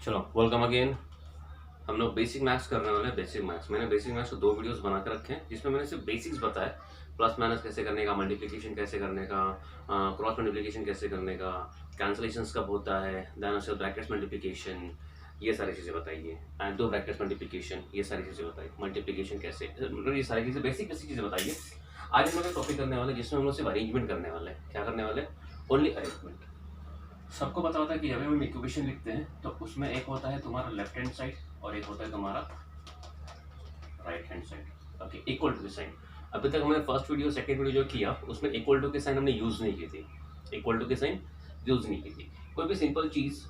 चलो welcome again. हम लोग बेसिक मैथ्स करने वाले हैं। बेसिक मैथ्स मैंने बेसिक मैथ्स को 2 वीडियोस बना कर रखे हैं जिसमें मैंने सिर्फ बेसिक्स बताया। प्लस माइनस कैसे करने का, मल्टीप्लिकेशन कैसे करने का, क्रॉस मल्टीप्लिकेशन कैसे करने का, कैंसलेशंस कब होता है, देन उसके ब्रैकेट्स मल्टीप्लिकेशन, ये सारी चीज़ें बताइए। एंड दो ब्रैकेट्स मल्टीप्लिकेशन, ये सारी चीज़ें बताइए। मल्टीप्लिकेशन कैसे, मतलब ये सारी चीज़ें बेसिक बेसिक चीज़ें बताइए। आज हम लोग एक टॉपिक करने वाले हैं जिसमें हम लोग सिर्फ अरेंजमेंट करने वाले हैं। क्या करने वाले हैं? Only arrangement. सबको पता होता है कि जब हम इक्वेशन लिखते हैं तो उसमें एक होता है तुम्हारा लेफ्ट हैंड साइड और एक होता है तुम्हारा right hand side. Okay, equal to के साइन। अभी तक हमने फर्स्ट वीडियो सेकंड वीडियो जो किया उसमें इक्वल टू के साइन हमने यूज नहीं की थी। इक्वल टू के साइन यूज नहीं की थी। कोई भी सिंपल चीज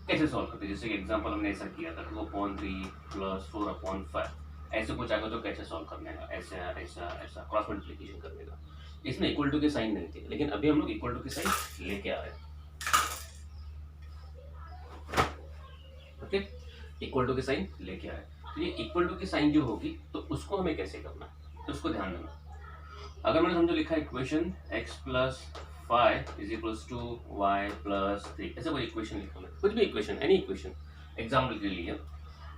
कैसे सॉल्व करते, जैसे कि एग्जांपल हमने ऐसा किया था 2/3 प्लस 4/5, ऐसे कुछ आएगा तो कैसे सॉल्व करने का, ऐसा ऐसा ऐसा क्रॉस मल्टीप्लिकेशन करने का। इसमें इक्वल टू के साइन नहीं थे, लेकिन अभी हम लोग इक्वल टू के साइन लेके आ रहे हैं। ओके, इक्वल टू के साइन लेके आए। तो ये इक्वल टू की साइन जो होगी तो उसको हमें कैसे करना है, तो उसको ध्यान देना। अगर मैंने समझो लिखा equation x plus 5 is equals to y plus 3, ऐसा कोई इक्वेशन लिखा मैं, कुछ भी इक्वेशन, एनी इक्वेशन एग्जाम्पल के लिए,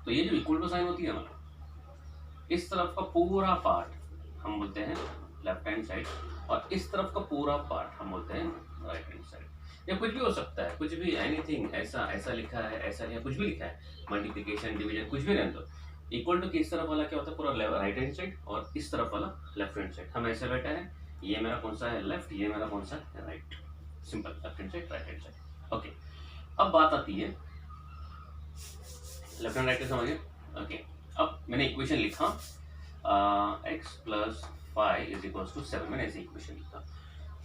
तो ये जो इक्वल टू साइन होती है ना, इस तरफ का पूरा पार्ट हम बोलते हैं लेफ्ट हैंड साइड और इस तरफ का पूरा पार्ट हम बोलते हैं राइट हैंड साइड। या कुछ भी हो सकता है, कुछ भी, एनीथिंग, ऐसा ऐसा लिखा है, ऐसा या कुछ भी लिखा है, मल्टीप्लिकेशन डिवीजन कुछ भी रहने दो। इक्वल टू की इस तरफ वाला क्या होता है, पूरा राइट हैंड साइड और इस तरफ वाला लेफ्ट हैंड साइड। हम ऐसे बैठे हैं, ये मेरा कौन सा है लेफ्ट, ये मेरा कौन सा है right. Simple, left hand side right hand side. Okay, अब बात आती है लेफ्ट हैंड राइट हैंड, समझिए। ओके, अब मैंने इक्वेशन लिखा x plus 5 is equal to 7, मैंने ऐसे इक्वेशन लिखा।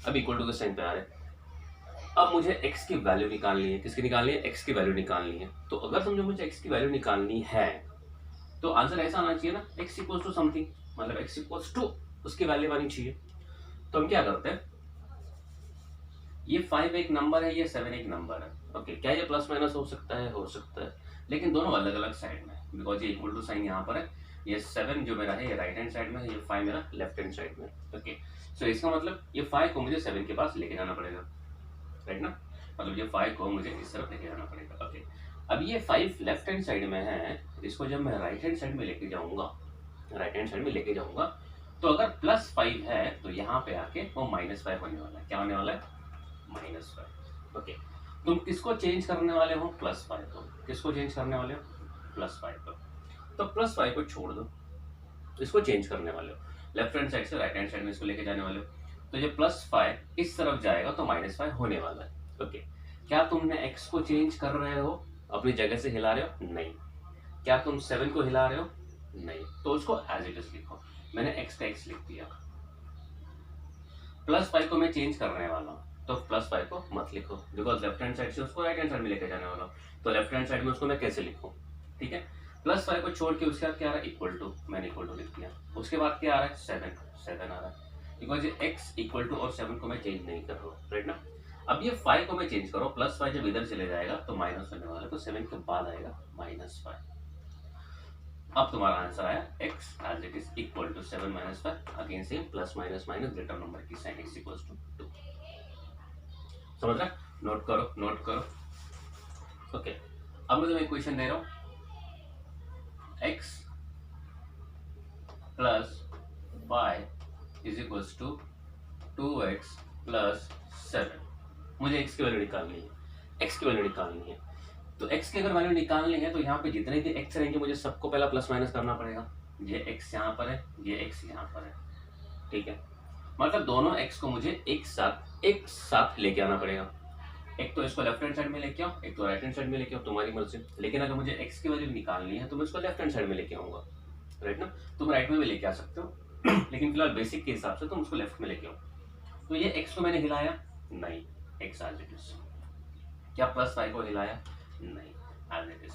अब इक्वल टू के साइन पे आ रहे हैं। अब मुझे x की वैल्यू निकालनी है। किसकी निकालनी है? x की वैल्यू निकालनी है। तो अगर समझो मुझे x की वैल्यू निकालनी है तो आंसर ऐसा आना चाहिए ना, x इक्वल्स टू समथिंग, मतलब x इक्वल्स टू उसकी वैल्यू आनी चाहिए। तो हम क्या करते हैं, ये 5 एक नंबर है, ये 7 एक नंबर है। ओके, क्या ये प्लस माइनस हो सकता है? हो सकता है, लेकिन दोनों अलग अलग साइड में, बिकॉज ये इक्वल टू साइन यहाँ पर है। ये 7 जो मेरा है ये राइट हैंड साइड में है, ये 5 मेरा लेफ्ट हैंड साइड में। ओके, सो इसका मतलब ये 5 को मुझे 7 के पास लेके जाना पड़ेगा, राइट ना। मतलब ये 5 को मुझे इस तरफ लेके जाना पड़ेगा। ओके, अब ये 5 लेफ्ट हैंड साइड में है, इसको जब मैं राइट हैंड साइड में लेके जाऊंगा, राइट हैंड साइड में लेके जाऊंगा, तो अगर प्लस 5 है तो यहाँ पे आके वो -5 होने वाला है। क्या होने वाला है? -5। ओके, तुम किसको चेंज करने वाले हो? +5 को। किसको चेंज करने वाले हो? +5 को। तो +5 को छोड़ दो, इसको चेंज करने वाले हो, लेफ्ट हैंड साइड से राइट हैंड साइड में इसको लेके जाने वाले हो। तो ये +5 इस तरफ जाएगा तो -5 होने वाला है। ओके, क्या तुमने x को चेंज कर रहे हो, अपनी जगह से हिला रहे हो? नहीं। क्या तुम 7 को हिला रहे हो? नहीं। तो उसको एज इट इज लिखो। मैंने x का x लिख दिया। +5 को मैं चेंज करने वाला हूँ तो +5 को मत लिखो, बिकॉज लेफ्ट हैंड साइड से उसको राइट हैंड साइड में लेके जाने वाला हूँ। तो लेफ्ट हैंड साइड में उसको मैं कैसे लिखूँ? ठीक है, +5 को छोड़ के उसके बाद क्या आ रहा है? इक्वल टू, मैंने इक्वल टू लिख दिया। उसके बाद क्या आ रहा है? 7 आ रहा है, बिकॉज ये x इक्वल टू और 7 को मैं चेंज नहीं कर रहा हूँ, राइट ना। अब ये 5 को मैं चेंज करो, +5 जब इधर चले जाएगा तो माइनस होने वाला है, तो 7 के बाद आएगा -5। अब तुम्हारा आंसर आया x as it is equal to 7 - 5। Again same plus minus minus greater number की साइन x इक्वल टू 2। समझ रहा? नोट करो, नोट करो। ओके, अब मैं तुम्हें इक्वेशन दे रहा हूं, x plus 5 is equal to 2x plus 7। मुझे x की वैल्यू निकालनी है, x की वैल्यू निकालनी है। तो x की अगर वैल्यू निकालनी है तो यहाँ पे जितने भी x रहेंगे मुझे सबको पहला प्लस माइनस करना पड़ेगा। ये x यहाँ पर है, ये x यहाँ पर है, ठीक है। मतलब दोनों x को मुझे एक साथ लेके आना पड़ेगा। एक तो इसको लेफ्ट हैंड साइड में लेके आओ, एक तो राइट हैंड साइड में लेके आओ, तुम्हारी मर्जी। लेकिन अगर मुझे x की वैल्यू निकालनी है तो मैं इसको लेफ्ट हैंड साइड में लेके आऊंगा, राइट ना। तुम राइट में भी लेके आ सकते हो लेकिन फिलहाल बेसिक के हिसाब से तुम उसको लेफ्ट में लेके आओ। तो ये x को मैंने हिलाया नहीं, x एज इट इज। क्या +5 को हिलाया? नहीं, as it is.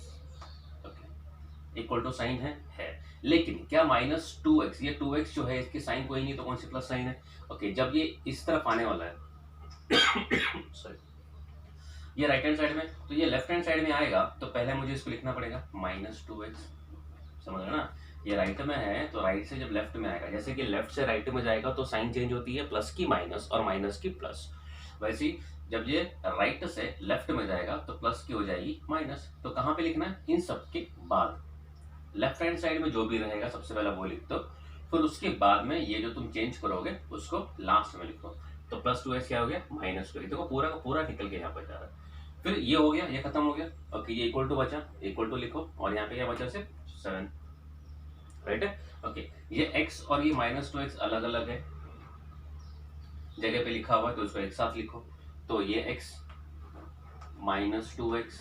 Okay, equal to sign है। लेकिन क्या -2x, ये 2x जो है इसकी साइन कोई नहीं, तो कौन सी प्लस साइन है? ओके, जब ये इस तरफ आने वाला है सॉरी, ये राइट हैंड साइड में, तो ये लेफ्ट हैंड साइड में आएगा तो पहले मुझे इसको लिखना पड़ेगा -2x। समझ रहे ना, ये राइट में है तो राइट से जब लेफ्ट में आएगा, जैसे कि लेफ्ट से राइट में जाएगा तो साइन चेंज होती है, प्लस की माइनस और माइनस की प्लस। वैसे ही जब ये राइट से लेफ्ट में जाएगा तो प्लस की हो जाएगी माइनस। तो कहाँ पे लिखना है? इन सब के बाद। लेफ्ट हैंड साइड में जो भी रहेगा सबसे पहला वो लिख दो, फिर उसके बाद में ये जो तुम चेंज करोगे उसको लास्ट में लिखो। तो प्लस 2x क्या हो गया? माइनस 2। देखो पूरा का पूरा निकल के यहाँ पर जा रहा है। फिर ये हो गया, ये खत्म हो गया। ओके, ये इक्वल टू बचा, इक्वल टू लिखो, और यहाँ पे क्या बचा? सिर्फ 7, राइट है। ओके, ये x और ये -2x अलग अलग है, जगह पे लिखा हुआ है तो उसको एक साथ लिखो। तो ये x -2x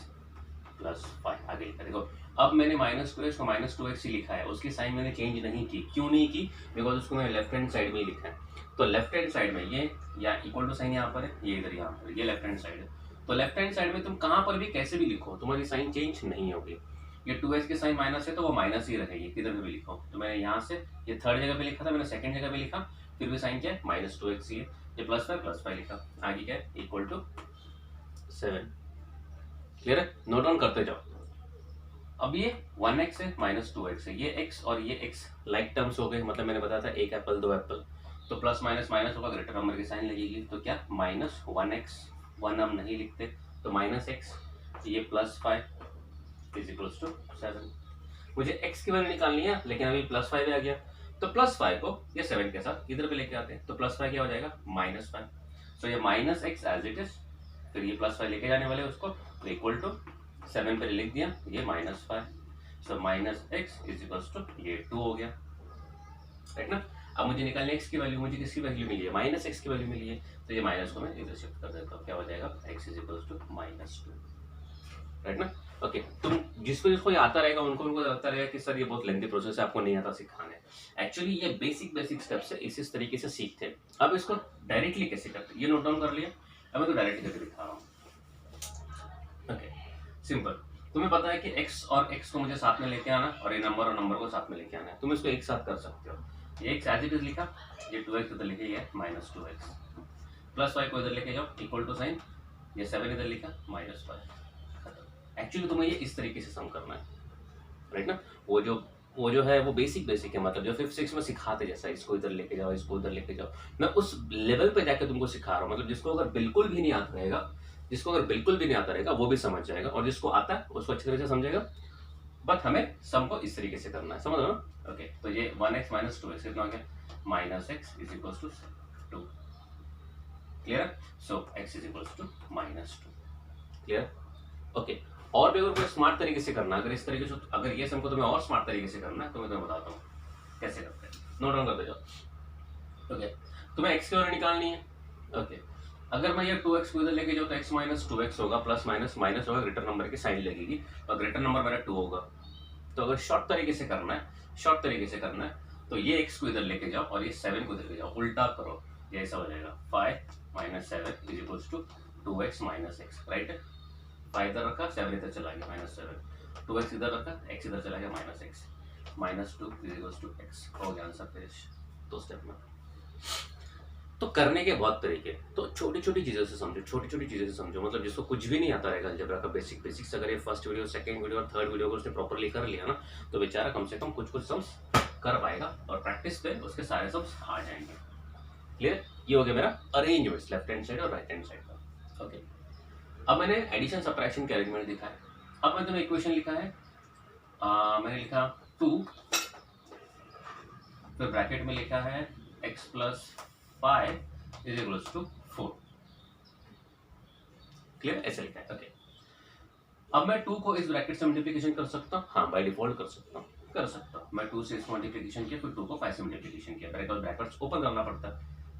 प्लस 5 आगे लिखा। देखो अब मैंने -2x को -2x ही लिखा है, उसकी साइन मैंने चेंज नहीं की। क्यों नहीं की? बिकॉज उसको मैंने लेफ्ट हैंड साइड में ही लिखा है। तो लेफ्ट हैंड साइड में ये या इक्वल टू साइन यहाँ पर है, ये इधर यहाँ पर, ये लेफ्ट हैंड साइड है। तो लेफ्ट हैंड साइड में तुम कहाँ पर भी कैसे भी लिखो तुम्हारी साइन चेंज नहीं होगी। ये 2x की साइन माइनस है तो वो माइनस ही रहेगी, किधर भी लिखो। तो मैंने यहाँ से ये थर्ड जगह पे लिखा था, मैंने सेकंड जगह पे लिखा, फिर भी साइन क्या है? -2x ही है। ये +5 लिखा, आगे क्या है? Equal to 7। क्लियर है? नोट डाउन करते जाओ। अब ये 1x है, -2x है, ये x और ये x लाइक टर्म्स हो गए। मतलब मैंने बताया था एक एप्पल दो एप्पल, तो प्लस माइनस माइनस होगा, ग्रेटर नंबर की साइन लगेगी। तो क्या? -1x, 1 हम नहीं लिखते, तो -x, ये +5 = 7। मुझे x की वैल्यू निकालनी है, लेकिन अभी +5 आ गया, तो +5 को ये 7 के साथ इधर पे लेके आते हैं। तो +5 क्या हो जाएगा? -5। सो ये -x एज इट इज, फिर ये +5 लेके जाने वाले उसको, तो इक्वल टू 7 पे लिख दिया, ये -5। सो -x = ये 2 हो गया, राइट ना। अब मुझे निकालने x की वैल्यू, मुझे किसकी वैल्यू मिली है? -x की वैल्यू मिली है, तो ये माइनस को मैं इधर शिफ्ट कर देता हूँ। क्या हो जाएगा? x = -2, राइट ना। ओके, तुम जिसको जिसको ये आता रहेगा उनको लगता रहेगा कि सर ये बहुत लेंथी प्रोसेस है, आपको नहीं आता सिखाने। एक्चुअली ये बेसिक स्टेप्स है, इस तरीके से सीखते हैं। अब इसको डायरेक्टली कैसे करते हैं ये नोट डाउन कर लिया। अब मैं तो डायरेक्टली करके दिखा रहा हूँ। Okay, simple. तुम्हें पता है कि x और x को मुझे साथ में लेके आना, और ये नंबर और नंबर को साथ में लेके आना है। तुम इसको एक साथ कर सकते हो। ये x एज इट इज लिखा, ये 2x इधर लिखे, ये -2x, +5 को इधर लेके जाओ, इक्वल टू साइन, ये 7 इधर लिखा, -5। एक्चुअली तुम्हें ये इस तरीके से सम करना है, राइट ना। वो जो है वो बेसिक है, मतलब जो 5th 6th में सिखाते जैसा, इसको इधर लेके जाओ, इसको उधर लेके जाओ, मैं उस लेवल पे जाके तुमको सिखा रहा हूँ। मतलब जिसको अगर बिल्कुल भी नहीं आता रहेगा वो भी समझ जाएगा, और जिसको आता है उसको अच्छी तरह से समझेगा। बट हमें सम को इस तरीके से करना है, समझ लो ना। ओके, तो ये 1x - 2x कितना हो गया? -x = 2। क्लियर? सो x = -2। क्लियर? ओके, और भी अगर कोई स्मार्ट तरीके से करना, अगर इस तरीके से, अगर ये सम को तुम्हें और स्मार्ट तरीके से करना है तो मैं तुम्हें बताता हूँ कैसे करते हैं। नोट डाउन करते जाओ। ओके, तुम्हें x की वैल्यू निकालनी है। ओके, अगर मैं ये 2x को इधर लेके जाऊँ तो x - 2x होगा, प्लस माइनस माइनस होगा, ग्रेटर नंबर की साइन लगेगी, और ग्रेटर नंबर मेरा 2 होगा। तो अगर शॉर्ट तरीके से करना है, तो ये x को इधर लेके जाओ और ये 7 को इधर ले जाओ, उल्टा करो, ये ऐसा हो जाएगा। 5 - 7 = 2x - x, राइट है। 5 इधर रखा, 7 इधर चला गया, -7, 2x इधर रखा, x इधर चला गया, -x, -2 = x हो गया आंसर पेश। दो स्टेप में तो करने के बहुत तरीके। तो छोटी छोटी चीज़ों से समझो, मतलब जिसको कुछ भी नहीं आता रहेगा अलजेब्रा का बेसिक्स, अगर ये फर्स्ट वीडियो, सेकंड वीडियो और थर्ड वीडियो को उसने प्रॉपर्ली कर लिया ना, तो बेचारा कम से कम कुछ सम्स कर पाएगा, और प्रैक्टिस पे उसके सारे सम्स आ जाएंगे। क्लियर? ये हो गया मेरा अरेंजमेंट लेफ्ट हैंड साइड और राइट हैंड साइड का। ओके, अब मैंने एडिशन सब्ट्रैक्शन के अरेंजमेंट दिखा है। अब मैं तुम्हें इक्वेशन लिखा है, मैंने लिखा 2, फिर ब्रैकेट में लिखा है x + 5 = 4। क्लियर? ऐसे लिखा है। ओके, अब मैं 2 को इस ब्रैकेट से मल्टीप्लिकेशन कर सकता हूँ, हाँ बाय डिफॉल्ट कर सकता हूँ। मैं 2 से इसको मल्टीप्लिकेशन किया, फिर 2 को 5 से मल्टीप्लिकेशन किया, ब्रैकेट्स ओपन करना पड़ता है,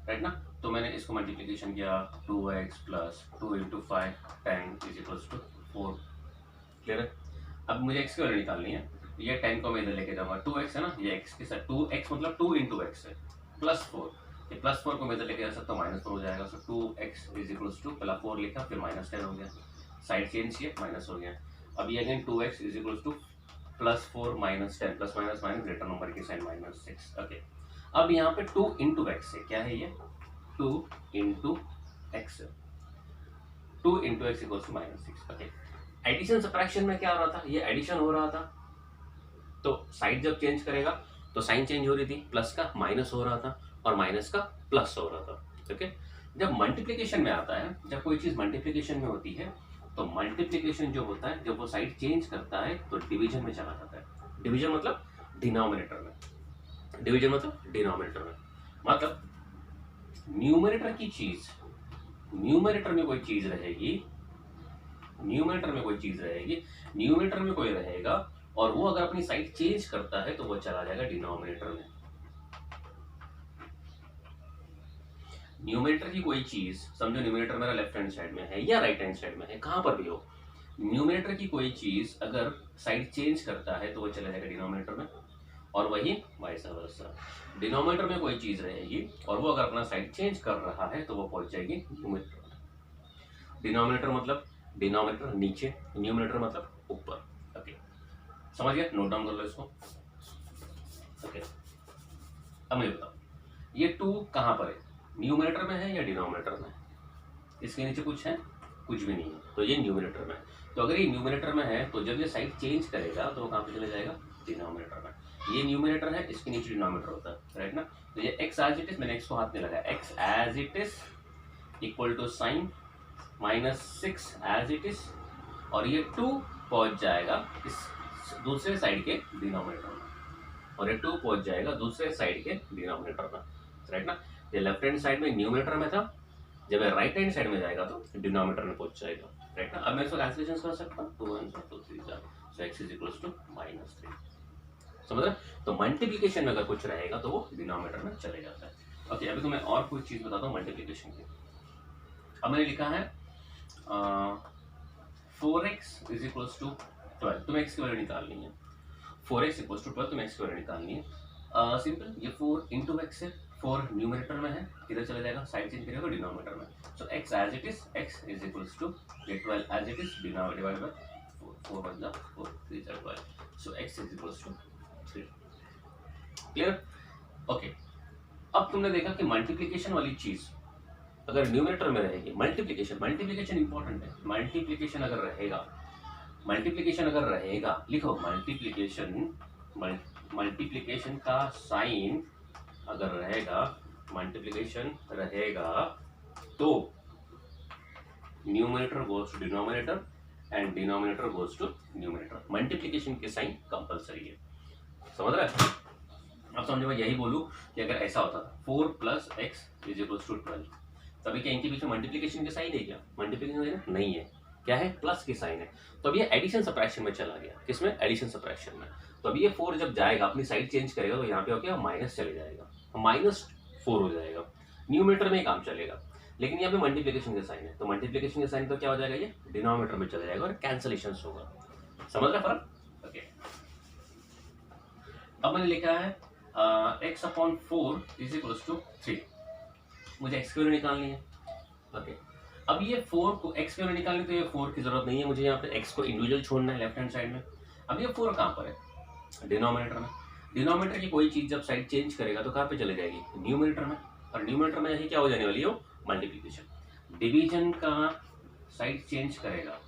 राइट ना। तो मैंने इसको मल्टीप्लिकेशन किया, 2x + 2 × 5 10 = 4। क्लियर है? अब मुझे x की वैल्यू निकालनी है। ये 10 को मैं इधर लेके जाऊंगा, 2x है ना, ये x के साथ 2x मतलब 2 × x है, +4, ये +4 को मैं इधर लेके जा सकता हूँ, -4 हो जाएगा। सो 2x = पहला 4 लिखा, फिर -10 हो गया, साइड चेंज किया, माइनस हो गया। अब ये again 2x = +4 - 10, plus minus minus, greater number की साइन -6। ओके, अब यहाँ पे 2 × x है, क्या है ये? 2 × x, 2 × x = -6। Okay, addition subtraction में क्या हो रहा था? ये एडिशन हो रहा था, तो साइड जब चेंज करेगा तो साइन चेंज हो रही थी, प्लस का माइनस हो रहा था और माइनस का प्लस हो रहा था। ओके, जब मल्टीप्लिकेशन में आता है, जब कोई चीज मल्टीप्लिकेशन में होती है तो मल्टीप्लिकेशन जो होता है जब वो साइड चेंज करता है तो डिवीजन में चला जाता है। डिवीजन मतलब डिनोमिनेटर में, डिवीजन मतलब डिनोमिनेटर में, मतलब न्यूमरेटर की चीज, न्यूमरेटर में कोई चीज रहेगी, न्यूमरेटर में कोई चीज रहेगी, न्यूमरेटर में कोई रहेगा और वो अगर अपनी साइड चेंज करता है तो वो चला जाएगा डिनोमिनेटर में। न्यूमरेटर की कोई चीज, समझो न्यूमरेटर मेरा लेफ्ट हैंड साइड में है या राइट हैंड साइड में है, कहां पर भी हो, न्यूमरेटर की कोई चीज अगर साइड चेंज करता है तो वो चला जाएगा डिनोमिनेटर में, और वही वाइस वर्सा, डिनोमिनेटर में कोई चीज रहेगी और वो अगर अपना साइड चेंज कर रहा है तो वो पहुंच जाएगी न्यूमरेटर में। डिनोमिनेटर मतलब डिनोमिनेटर नीचे, न्यूमरेटर मतलब ऊपर। ओके, समझ गया? नोट डाउन कर लो इसको। ओके, अब मुझे बताओ ये 2 कहां पर है, न्यूमरेटर में है या डिनोमिनेटर में? इसके नीचे कुछ है? कुछ भी नहीं है, तो ये न्यूमरेटर में है। तो अगर ये न्यूमरेटर में है तो जब ये साइड चेंज करेगा तो वो कहां पे चले जाएगा? डिनोमिनेटर में। ये न्यूमरेटर है, इसके नीचे डिनोमिनेटर होता है, राइट ना? तो ये x एज इट इज, मैंने x को हाथ में लगाया, x as it is equal to sign -6 as it is, और ये 2 पहुंच जाएगा इस दूसरे साइड के डिनोमिनेटर में, और ये 2 पहुंच जाएगा दूसरे साइड के डिनोमिनेटर में, राइट ना? ये लेफ्ट हैंड साइड में न्यूमरेटर में था, जब ये राइट हैंड साइड में जाएगा तो डिनोमिनेटर में पहुंच जाएगा, राइट ना? अब मैं इसको कैंसिलेशन कर सकता हूँ, 2 1 2 3 4, so x is equals to -3। समझ रहे? तो मल्टीप्लिकेशन में अगर कुछ रहेगा तो वो डिनोमिनेटर में चले जाता है। ओके, अभी तो मैं और कुछ चीज बताता हूँ मल्टीप्लिकेशन की। अब मैंने लिखा है 4x इज इक्वल्स टू 12, तुम्हें x की वैल्यू निकालनी है। 4x इक्वल्स टू 12, तुम्हें x की वैल्यू निकालनी है। सिंपल, ये 4 इंटू एक्स है, 4 न्यूमरेटर में है, किधर चला जाएगा? साइड चेंज करेगा डिनोमिनेटर में। So x as it is, x is equals to ये 12 as it is divided by 4 1 4 3 12, so x is equals to 3। Clear? Okay, अब तुमने देखा कि मल्टीप्लिकेशन वाली चीज अगर न्यूमरेटर में रहेगी, मल्टीप्लिकेशन, मल्टीप्लिकेशन इंपॉर्टेंट है, मल्टीप्लिकेशन अगर रहेगा, मल्टीप्लिकेशन अगर रहेगा, लिखो मल्टीप्लिकेशन, मल्टीप्लिकेशन का साइन अगर रहेगा, मल्टीप्लिकेशन रहेगा तो numerator goes to denominator and denominator goes to numerator. Multiplication के साइन कंपलसरी है, समझ रहे हैं? अब समझो मैं यही बोलूं कि अगर ऐसा होता था 4 + x इज इक्वल्स टू 12, तभी क्या इनके बीच में मल्टीप्लिकेशन के साइन है क्या? मल्टीप्लिकेशन नहीं है, क्या है? प्लस के साइन है। तो अब ये एडिशन सब्ट्रैक्शन में चला गया, किसमें? एडिशन सब्ट्रैक्शन में। तो अब ये 4 जब जाएगा अपनी साइड चेंज करेगा तो यहाँ पे हो क्या? माइनस चले जाएगा, -4 हो जाएगा, न्यूमरेटर में ही काम चलेगा। लेकिन यहाँ पे मल्टीप्लिकेशन का साइन है, तो मल्टीप्लिकेशन का साइन तो क्या हो जाएगा? ये डिनोमिनेटर में चला जाएगा और कैंसलेशन होगा। समझ रहे फर्क? ओके, अब मैंने लिखा है x/4 इज इक्वल्स टू 3, मुझे x की वैल्यू निकालनी है। ओके, अब ये 4 को x की वैल्यू निकालनी, तो ये 4 की जरूरत नहीं है मुझे, यहाँ पे x को इंडिविजुअल छोड़ना है लेफ्ट हैंड साइड में। अब ये 4 कहाँ पर है? डिनोमिनेटर में। डिनोमिनेटर की कोई चीज जब साइड चेंज करेगा तो कहाँ पे चले जाएगी? न्यूमरेटर में, और न्यूमरेटर में यही क्या हो जाने वाली हो? मल्टीप्लिकेशन। डिवीजन का साइड चेंज करेगा,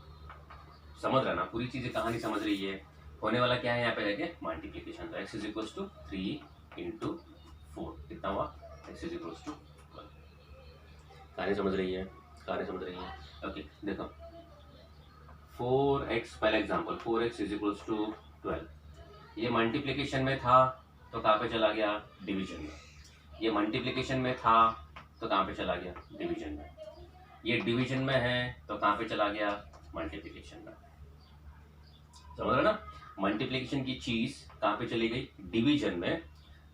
समझ रहा ना? पूरी चीजें कहानी समझ रही है, होने वाला क्या है यहाँ पे जाके? मल्टीप्लिकेशन। तो x इज इक्वल्स टू 3 × 4 कितना हुआ? x is equals to 12। कहानी समझ रही है? कहानी समझ रही है? ओके, देखो 4x, पहला example, 4x is equals to 12, ये मल्टीप्लिकेशन में था तो कहाँ पे चला गया? डिवीजन में। ये मल्टीप्लिकेशन में था तो कहाँ पे चला गया? डिवीजन में। ये डिवीजन में है तो कहाँ पे चला गया? मल्टीप्लिकेशन में। समझ रहे ना? मल्टीप्लिकेशन की चीज कहाँ पे चली गई? डिवीजन में।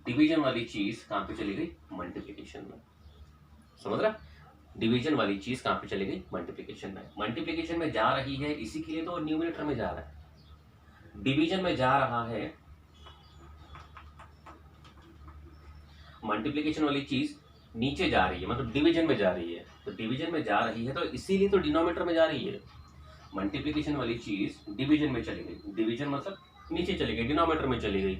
डिवीजन वाली चीज कहाँ पे चली गई? मल्टीप्लिकेशन में। समझ रहा? डिवीजन वाली चीज कहाँ पे चली गई? मल्टीप्लिकेशन में। मल्टीप्लिकेशन में जा रही है, इसी के लिए तो न्यूमरेटर में जा रहा है। डिवीजन में जा रहा है, मल्टीप्लिकेशन वाली चीज नीचे जा रही है, मतलब डिवीजन में जा रही है। तो डिवीजन में जा रही है तो इसीलिए तो डिनोमिनेटर में जा रही है। मल्टीप्लिकेशन वाली चीज डिवीजन में चली गई, डिवीजन मतलब नीचे चली गई, डिनोमिनेटर में चली गई,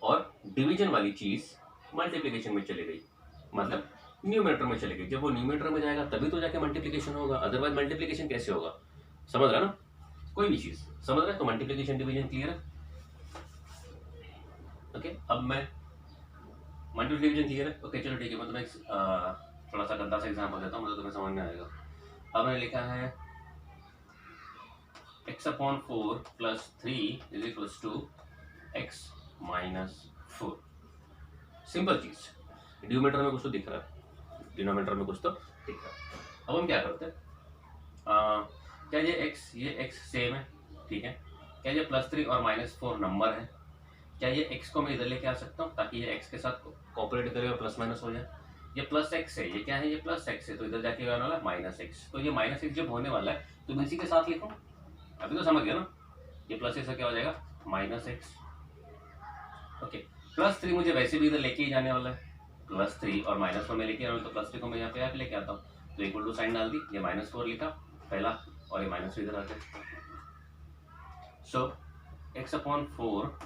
और डिवीजन वाली चीज मल्टीप्लिकेशन में चली गई, मतलब न्यूमरेटर में चली गई। जब वो न्यूमरेटर में जाएगा तभी तो जाके मल्टीप्लिकेशन होगा, अदरवाइज मल्टीप्लिकेशन कैसे होगा? समझ रहा ना? कोई भी चीज समझ रहा है? तो मल्टीप्लिकेशन डिवीजन क्लियर है? ओके, अब मैं मल्टीप्लिकेशन क्लियर है? ओके, चलो ठीक है, मतलब थोड़ा सा गंदा सा एग्जाम्पल देता हूँ, मुझे तुम्हें समझ में आएगा। अब मैंने लिखा है x/4 + 3 = x - 4। सिंपल चीज, न्यूमरेटर में कुछ तो दिख रहा है, डिनोमिनेटर में कुछ तो दिख रहा है। अब हम क्या करते हैं, क्या ये x सेम है, ठीक है। क्या ये +3 और -4 नंबर है? क्या ये x को मैं इधर लेके आ सकता हूँ ताकि ये x के साथ कोऑपरेट करे और प्लस माइनस हो जाए? ये +x है, ये क्या है, ये +x है, तो इधर जाके आने वाला -x। तो ये -x जब होने वाला है तो मैं इसी के साथ लिखूँ, अभी तो समझ गया ना। ये +x से क्या हो जाएगा, -x। ओके, +3 मुझे वैसे भी इधर लेके ही जाने वाला है, +3 और -4 में लेके आ रहा हूँ, तो +3 को मैं यहाँ पे लेके आता हूँ, तो इक्वल टू साइन डाल दी, ये -4 लिखा पहला और ये माइनस इधर आ गया। सो x/4 - x = -4 -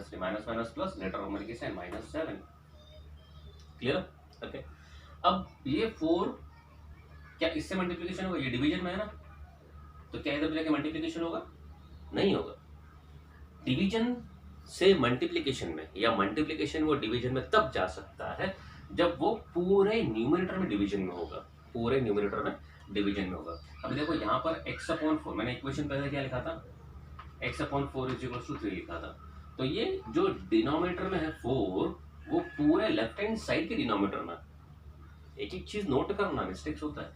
3 minus plus greater और मल्टीप्लिकेशन -7। क्लियर? ओके, अब ये 4 क्या इससे मल्टीप्लिकेशन होगा? ये डिवीजन में है ना, तो क्या इधर जाके मल्टीप्लिकेशन होगा? नहीं होगा। डिवीजन से मल्टीप्लिकेशन में या मल्टीप्लिकेशन वो डिवीजन में तब जा सकता है जब वो पूरे न्यूमरेटर में डिवीजन में होगा, पूरे न्यूमरेटर में डिवीजन में होगा। अभी देखो यहाँ पर x/4 मैंने इक्वेशन पहले क्या लिखा था, x/4 = 3 लिखा था। तो ये जो डिनोमिनेटर में है 4, वो पूरे लेफ्ट हैंड साइड के डिनोमिनेटर में, एक एक चीज नोट करना, मिस्टेक्स होता है।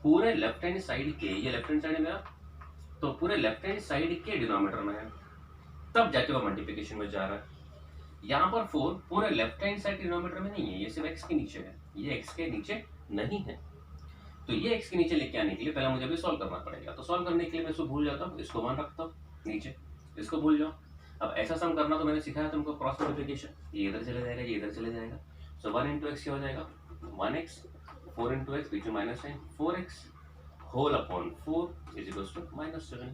पूरे लेफ्ट हैंड साइड के, ये लेफ्ट हैंड साइड है मेरा, तो पूरे लेफ्ट हैंड साइड के डिनोमिनेटर में है, तब जाके वो मल्टीप्लिकेशन में जा रहा है। यहाँ पर 4 पूरे लेफ्ट हैंड साइड के डिनोमिनेटर में नहीं है, ये सिर्फ x के नीचे है, ये x के नीचे नहीं है। तो ये x के नीचे लेके आने के लिए पहले मुझे भी सॉल्व करना पड़ेगा। तो सॉल्व करने के लिए मैं इसको भूल जाता हूँ, इसको वन रखता हूँ नीचे, इसको भूल जाओ। अब ऐसा सम करना तो मैंने सिखाया तुमको क्रॉस मल्टीप्लिकेशन, ये इधर चले जाएगा, ये इधर चले जाएगा। सो 1 × x क्या हो जाएगा, 1x, 4 × x बीच में minus sign, 4x whole upon 4 = -7।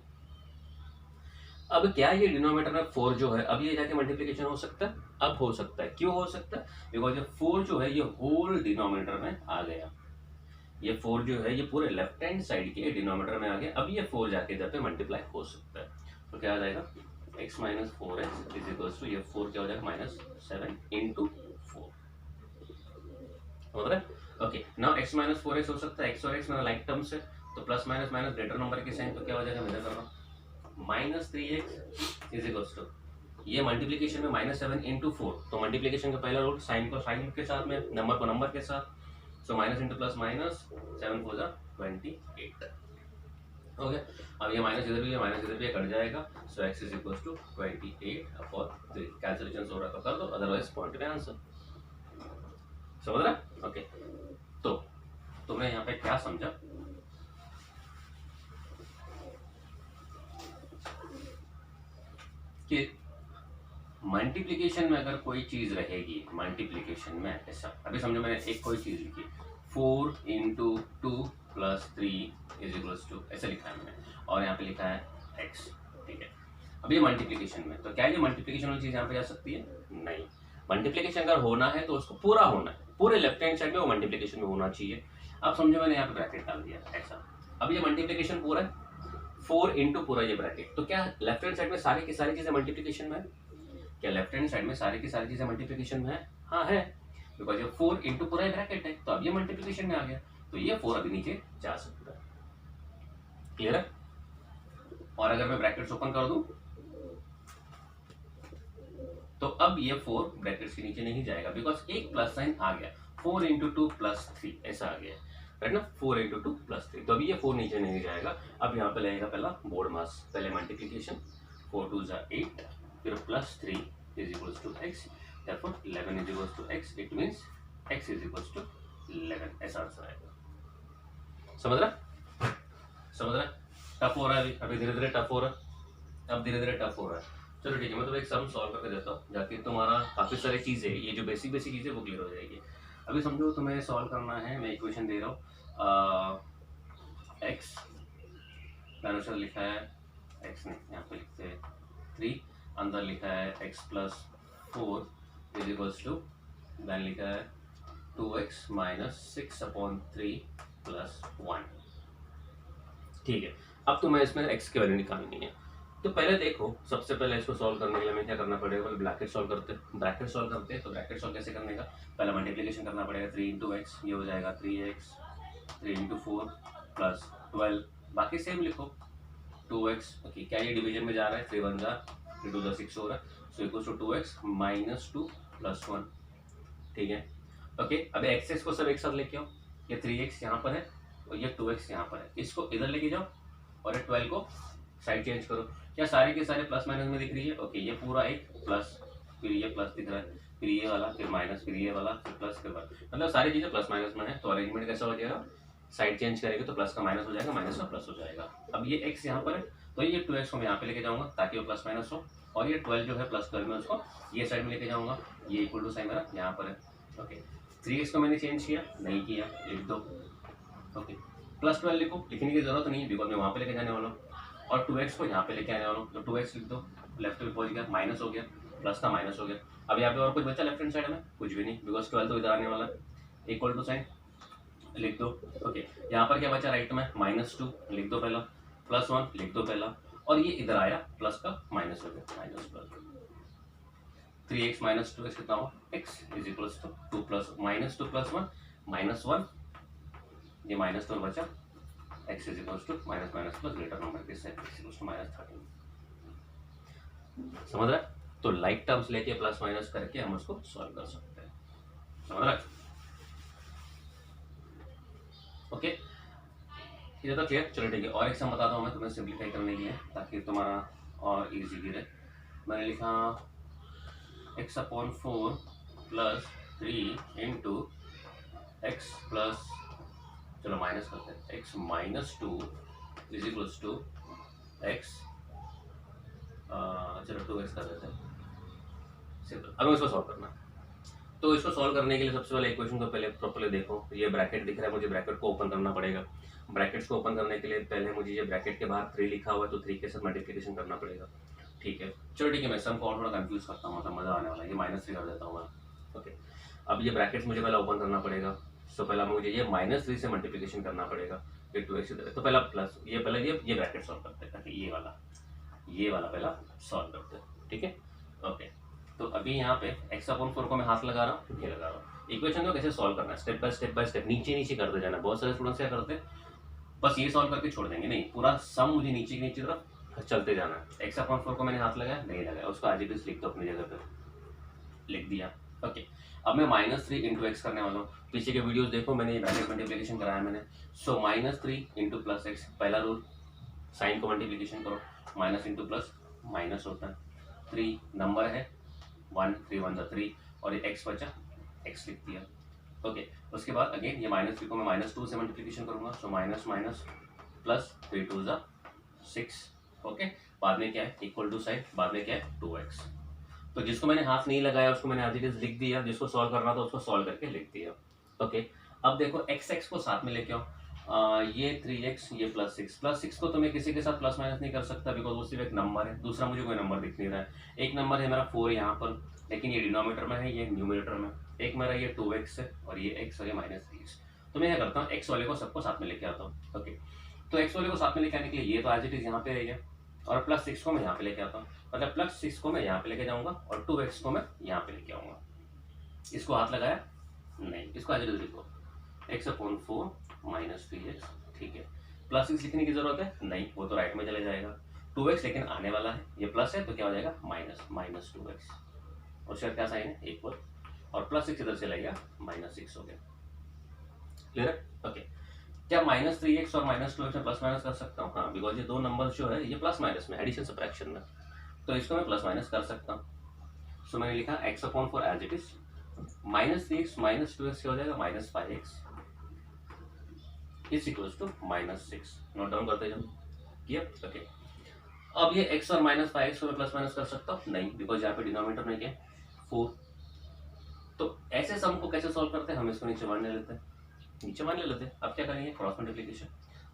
अब क्या ये डिनोमिनेटर में 4 जो है, अब ये जाके मल्टीप्लिकेशन हो सकता है? अब हो सकता है। क्यों हो सकता है? बिकॉज ये 4 जो है ये होल डिनोमिनेटर में आ गया, ये 4 जो है ये पूरे लेफ्ट हैंड साइड के डिनोमिनेटर में आ गया। अब ये 4 जाके इधर पे मल्टीप्लाई हो सकता है, तो क्या आ जाएगा, x - 4x ये 4 क्या हो जाएगा, -7 × 4। समझ रहे? ओके, नाउ x - 4x हो सकता है, x और x मेरा लाइक टर्म्स है, तो plus minus minus greater number के साइन, तो क्या हो जाएगा, मैं कर रहा हूँ -3x ये मल्टीप्लिकेशन में -7 × 4, तो मल्टीप्लिकेशन का पहला रूल, साइन को साइन के साथ में, नंबर को नंबर के साथ, so minus into plus minus, 7 4 28 हो गया। अब ये माइनस इधर भी है, माइनस इधर भी कट जाएगा, सो x = 28/3। कैंसिलेशन हो रहा तो कर दो, अदरवाइज पॉइंट में आंसर। समझ रहा? ओके, तो तुमने यहाँ पे क्या समझा कि मल्टीप्लिकेशन में अगर कोई चीज रहेगी, मल्टीप्लिकेशन में ऐसा, अभी समझो मैंने एक कोई चीज लिखी 4 × 2 + 3 = ऐसे लिखा है मैंने, और यहाँ पे लिखा है x, ठीक है। अब ये मल्टीप्लिकेशन में, तो क्या ये मल्टीप्लिकेशन वाली चीज यहाँ पे जा सकती है? नहीं। मल्टीप्लिकेशन अगर होना है तो उसको पूरा होना है, पूरे लेफ्ट हैंड साइड में वो मल्टीप्लिकेशन में होना चाहिए। अब समझो मैंने यहाँ पे ब्रैकेट डाल दिया ऐसा, अब ये मल्टीप्लिकेशन पूरा है, 4 × पूरा ये ब्रैकेट, तो क्या लेफ्ट हैंड साइड में सारी की सारी चीजें मल्टीप्लिकेशन में है? क्या लेफ्ट हैंड साइड में सारी की सारी चीजें मल्टीप्लिकेशन में है? हाँ है, बिकॉज ये 4 × पूरा ब्रैकेट है, तो अब ये मल्टीप्लिकेशन में आ गया, तो ये 4 अभी नीचे जा सकता है। क्लियर है? और अगर मैं ब्रैकेट्स ओपन कर दूं तो अब ये 4 ब्रैकेट्स के नीचे नहीं जाएगा, बिकॉज एक प्लस साइन आ गया, 4 × 2 + 3 ऐसा आ गया, राइट ना, 4 × 2 + 3, तो अभी ये 4 नीचे नहीं जाएगा। अब यहाँ पे लगेगा पहला बोर्ड मास, पहले मल्टीप्लिकेशन, 4 2 = 8, फिर +3 = x, therefore 11 = x, it means x = 11, ऐसा आंसर आएगा। समझ रहा? समझ रहा? टफ हो रहा है अभी धीरे धीरे टफ हो रहा है, अब धीरे धीरे टफ हो रहा है। चलो ठीक है, मैं तो एक सम सॉल्व करके देता हूँ, जाके तुम्हारा काफ़ी सारी चीज़ें, ये जो बेसिक बेसिक चीज़ें वो क्लियर हो जाएगी। अभी समझो तुम्हें सॉल्व करना है, मैं इक्वेशन दे रहा हूँ, x मैंने उसे लिखा है, x नहीं, यहाँ पे लिखते हैं 3, अंदर लिखा है x + 4 = देन लिखा है 2x - 6/3 + 1। ठीक है, अब तुम्हें इसमें x की वैल्यू निकालनी है, तो पहले देखो, सबसे पहले इसको सॉल्व करने के लिए हमें क्या करना पड़ेगा, पहले ब्रैकेट सॉल्व करते हैं। ब्रैकेट सॉल्व करते हैं तो ब्रैकेट सॉल्व कैसे करने का, पहले मल्टीप्लिकेशन करना पड़ेगा 3 इंटू एक्स, ये हो जाएगा 3x, 3 इंटू 4 प्लस 12, बाकी सेम लिखो 2x। ओके, क्या ये डिवीजन में जा रहा है, 3 1 जा 3 2 6 हो रहा है, so equals to 2x minus 2 plus 1। ठीक है, ओके। अब एक्सेस को सब एक साथ लेके आओ, ये 3x यहाँ पर है और ये 2x यहाँ पर है, इसको इधर लेके जाओ और ये 12 को साइड चेंज करो। क्या सारे के सारे प्लस माइनस में दिख रही है, ओके। ये पूरा एक प्लस, फिर ये प्लस दिख रहा है, फिर ये वाला, फिर माइनस, फिर ये वाला, फिर प्लस, फिर वाला, मतलब सारी चीजें प्लस माइनस में है। तो अरेंजमेंट कैसा हो जाएगा, साइड चेंज करेंगे तो प्लस का माइनस हो जाएगा, माइनस का प्लस हो जाएगा। अब ये x यहाँ पर है तो ये 2x को मैं यहाँ पे लेके जाऊंगा ताकि वो प्लस माइनस हो, और ये 12 जो है प्लस 12 में उसको ये साइड में लेके जाऊंगा, ये इक्वल टू साइन मेरा यहाँ पर है। ओके, 3x को मैंने चेंज किया नहीं किया, लिख दो। ओके, प्लस 12 लिखो, लिखने की जरूरत नहीं है बिकॉज मैं वहाँ पे लेके जाने वाला हूँ, और 2x को यहाँ पे लेके आने वाला हूँ, तो 2x लिख दो, लेफ्ट में पहुंच गया, माइनस हो गया, प्लस का माइनस हो गया। अब यहाँ पे और कुछ बचा लेफ्ट हैंड साइड में, कुछ भी नहीं बिकॉज 12 तो इधर आने वाला है, इक्वल टू साइन लिख दो। ओके, यहाँ पर क्या बचा राइट में, -2 लिख दो पहला, +1 लिख दो पहला, और ये इधर आया प्लस का माइनस हो गया, -12। 3x माइनस 2x कितना हुआ, x is equals to 2 plus -2 plus 1 -1, ये -12 बचा, x is equals to minus minus plus greater number के साथ x इक्वल्स टू -13। समझ रहा है? तो लाइक टर्म्स लेके प्लस माइनस करके हम उसको सॉल्व कर सकते हैं। समझ रहा है? ओके, ये तो क्लियर। चलो ठीक है, और एक सम बताता हूँ मैं तुम्हें सिंप्लीफाई करने के लिए ताकि तुम्हारा और इजी गिरे। मैंने लिखा x/4 plus 3 into X plus, चलो माइनस करते हैं, x minus 2 is equals to X, चलो 2x कर देते हैं सिंपल। अब इसको सॉल्व करना है, तो इसको सॉल्व करने के लिए सबसे पहले इक्वेशन को पहले प्रॉपर्ली देखो। ये ब्रैकेट दिख रहा है, मुझे ब्रैकेट को ओपन करना पड़ेगा। ब्रैकेट्स को ओपन करने के लिए पहले मुझे ये ब्रैकेट के बाहर 3 लिखा हुआ है तो 3 के साथ मल्टीप्लिकेशन करना पड़ेगा। ठीक है, चलो ठीक है, मैं सम को और थोड़ा कंफ्यूज करता हूँ, मतलब मजा आने वाला है, ये -3 कर देता हूँ मैं। ओके, अब ये ब्रैकेट्स मुझे पहले ओपन करना पड़ेगा, सो पहला मुझे ये -3 से मल्टीप्लिकेशन करना पड़ेगा, फिर 2x इधर है, तो पहला प्लस, ये पहले ये ब्रैकेट सॉल्व करते हैं ताकि ये वाला पहला सॉल्व करते हैं। ठीक है, ओके। तो अभी यहाँ पे x/4 को मैं हाथ लगा रहा हूँ, ये लगा रहा हूँ। इक्वेशन को कैसे सॉल्व करना है, स्टेप बाय स्टेप नीचे नीचे करते जाना। बहुत सारे स्टूडेंट्स क्या करते हैं, बस ये सॉल्व करके छोड़ देंगे, नहीं, पूरा सम मुझे नीचे की नीचे तरफ चलते जाना है। x/4 को मैंने हाथ लगाया नहीं लगाया, उसको आज भी लिख दो अपनी जगह पे, लिख दिया। ओके, अब मैं -3 इंटू एक्स करने वाला हूँ। पीछे के वीडियोस देखो, मैंने ये ब्रैकेट मल्टीप्लिकेशन कराया मैंने। सो -3 इंटू प्लस एक्स, पहला रूल, साइन को मल्टीप्लिकेशन करो, माइनस इंटू प्लस माइनस होता है, 3 नंबर है, 1 3 1 3, और ये x बचा, x लिख दिया। ओके, उसके बाद अगेन ये -3 को मैं -2 से मल्टीप्लिकेशन करूंगा, so minus minus plus 3 2 6। Okay, बाद में क्या है, इक्वल टू साइन, बाद में क्या है 2x। तो जिसको मैंने हाथ नहीं लगाया उसको मैंने एज इट इज लिख दिया, जिसको सॉल्व करना था उसको सॉल्व करके लिख दिया। ओके, अब देखो x को साथ में लेके आओ, ये 3x, ये +6 को तो मैं किसी के साथ प्लस माइनस नहीं कर सकता बिकॉज वो सिर्फ एक नंबर है, दूसरा मुझे कोई नंबर दिख नहीं रहा है। एक नंबर है मेरा 4 यहाँ पर, लेकिन ये डिनोमिनेटर में है, ये न्यूमरेटर में। एक मेरा ये 2x है और ये x और ये -3। तो मैं क्या करता हूँ, x वाले को सबको साथ में लेके आता हूँ। ओके, तो x वाले को साथ में लेके आने के लिए ये तो एज इट इज यहाँ पे रहेगा, और +6 को मैं यहाँ पे लेके आता हूँ, मतलब +6 को मैं यहाँ पे लेके जाऊंगा और 2x को मैं यहाँ पे लेके आऊंगा। इसको हाथ लगाया नहीं, इसको एज इट इज लिखो, x/4 -3x। ठीक है, +6 लिखने की जरूरत है नहीं, वो तो राइट में चले जाएगा। 2x लेकिन आने वाला है, ये प्लस है तो क्या हो जाएगा -2x, और शायद क्या साइन है, इक्वल, और +6 इधर चला गया, -6 हो गया। क्लियर है? ओके, क्या -3x और -2x में प्लस माइनस कर सकता हूँ? हाँ, बिकॉज ये दो नंबर जो है ये प्लस माइनस में, एडिशन सब्ट्रैक्शन में, तो इसको मैं प्लस माइनस कर सकता हूँ। सो मैंने लिखा x/4 as it is, -3x -2x क्या हो जाएगा, -5x is equals to -6। Note down करते जाओ, किया? ओके, अब ये x और -5x को मैं प्लस माइनस कर सकता हूँ नहीं, बिकॉज यहाँ पे डिनोमिनेटर में क्या 4। तो ऐसे सम को कैसे सॉल्व करते हैं, हम इसको नीचे मान ले लेते हैं, नीचे मान ले लेते हैं। अब क्या करेंगे, क्रॉस मल्टीप्लिकेशन।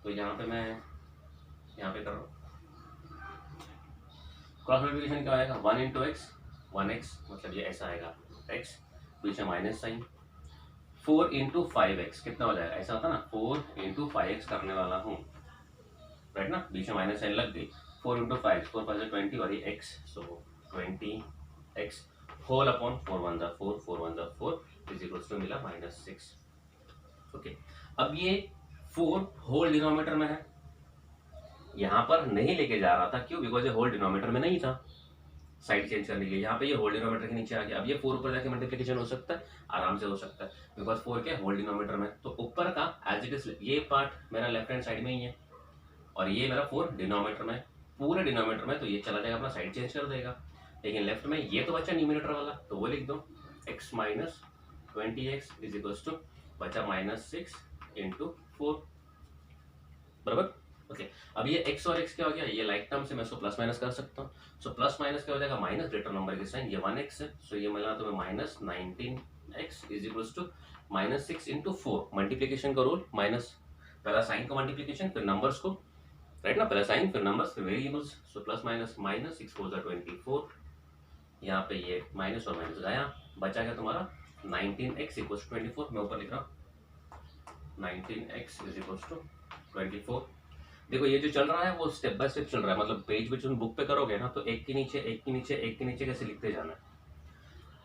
तो यहाँ पे मैं यहाँ पे कर रहा हूँ, क्रॉस मल्टीप्लिकेशन क्या आएगा, 1 इंटू एक्स, 1x, मतलब ये ऐसा आएगा x, पीछे माइनस साइन, 4 इंटू 5x कितना हो जाएगा, ऐसा होता ना, 4 इंटू 5x करने वाला हूँ, राइट ना, बीच में माइनस साइन लग गई। 4 इंटू 5, 4 5 20 और ये X, so 20x whole upon 4 1 4, 4 1 4 is equals to मिला -6। ओके, अब ये 4 होल डिनोमिनेटर में है, यहाँ पर नहीं लेके जा रहा था, क्यों? बिकॉज ये होल डिनोमिनेटर में नहीं था, साइड चेंज करने के लिए यहाँ पे ये होल डिनोमिनेटर के नीचे आ गया। अब ये 4 ऊपर जाके मल्टीप्लिकेशन हो सकता है, आराम से हो सकता है, बिकॉज 4 के होल डिनोमिनेटर में। तो ऊपर का एज इट इज, ये पार्ट मेरा लेफ्ट हैंड साइड में ही है और ये मेरा 4 डिनोमिनेटर में, पूरे डिनोमिनेटर में, तो ये चला जाएगा अपना साइड चेंज कर देगा। लेकिन लेफ्ट में ये तो बचा न्यूमिनेटर वाला, तो वो लिख दो x minus 20x is equals to बचा -6 इंटू 4, बराबर। ओके, अब ये x और x क्या हो गया, ये लाइक टर्म से मैं इसको प्लस माइनस कर सकता हूँ। सो प्लस माइनस क्या हो जाएगा, माइनस ग्रेटर नंबर के साइन, ये 1x है, सो ये मिला तो minus 19x is equals to -6 into 4, multiplication का रूल, माइनस पहला साइन का मल्टीप्लीकेशन फिर नंबर्स को, राइट ना, पहला साइन फिर नंबर्स फिर वेरिएबल्स, सो प्लस माइनस -6 4 24, यहाँ पे ये माइनस और माइनस गया, बचा क्या तुम्हारा 19x इक्वल्स टू 24। मैं ऊपर लिख रहा हूँ 19x इज इक्वल्स टू 24। देखो ये जो चल रहा है वो स्टेप बाय स्टेप चल रहा है, मतलब पेज पे तुम बुक पे करोगे ना तो एक के नीचे एक के नीचे एक के नीचे कैसे लिखते जाना है।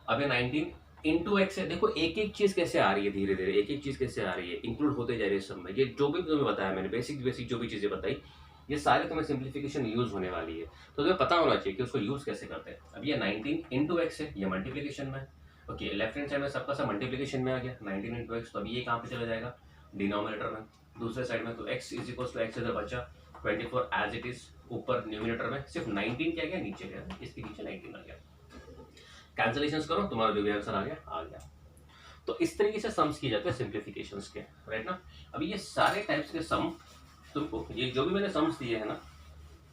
अब ये 19 इंटू एक्स है, देखो एक एक चीज कैसे आ रही है, धीरे धीरे एक एक चीज कैसे आ रही है, इंक्लूड होते जा रही है सब में। ये जो भी तुम्हें बताया मैंने, बेसिक जो भी चीजें बताई, ये सारे तुम्हें सिंप्लीफिकेशन यूज होने वाली है, तो तुम्हें पता होना चाहिए कि उसको यूज कैसे करते हैं। अब ये 19 इंटू एक्स है, ये मल्टीप्लीकेशन में, ओके, लेफ्ट हैंड साइड में सबका सब मल्टीप्लीकेशन में आ गया 19 इंटू एक्स, तो अभी ये कहाँ पे चला जाएगा, डिनोमिनेटर में, दूसरे साइड में, तो x is equal to X इधर बचा 24 एज इट इज, ऊपर न्यूमिनेटर में सिर्फ 19 क्या गया, नीचे गया, इसके नीचे 19 आ गया, कैंसलेशंस करो, तुम्हारा जो भी आंसर आ गया। तो इस तरीके से सम्स किए जाते हैं सिंप्लीफिकेशंस के, राइट ना। अभी ये सारे टाइप्स के सम तुमको, ये जो भी मैंने सम्स दिए हैं ना,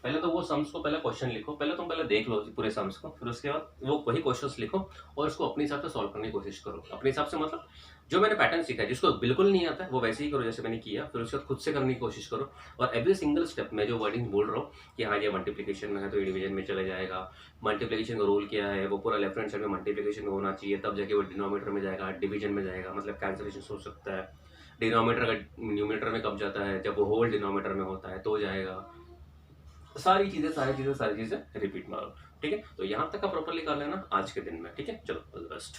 पहले तो वो सम्स को पहले क्वेश्चन लिखो, पहले देख लो पूरे सम्स को, फिर उसके बाद वो वही क्वेश्चंस लिखो और उसको अपने हिसाब से सॉल्व करने की कोशिश करो, अपने हिसाब से, मतलब जो मैंने पैटर्न सीखा है, जिसको बिल्कुल नहीं आता है वो वैसे ही करो जैसे मैंने किया, फिर उसके बाद खुद से करने की कोशिश करो। और एवरी सिंगल स्टेप में जो वर्डिंग बोल रहा हूँ कि हाँ ये मल्टीप्लिकेशन में है तो ये डिवीजन में चले जाएगा, मल्टीप्लिकेशन का रूल क्या है, वो पूरा लेफ्ट हैंड साइड में मल्टीप्लिकेशन होना चाहिए, तब जाके वो डिनोमिनेटर में जाएगा, डिवीजन में जाएगा, मतलब कैंसलेशन हो सकता है। डिनोमिनेटर का न्यूमिनेटर में कब जाता है, जब वो होल डिनोमिनेटर में होता है तो जाएगा। सारी चीजें रिपीट मारो, ठीक है। तो यहाँ तक का प्रॉपरली कर लेना आज के दिन में, ठीक है। चलो, ऑल द बेस्ट।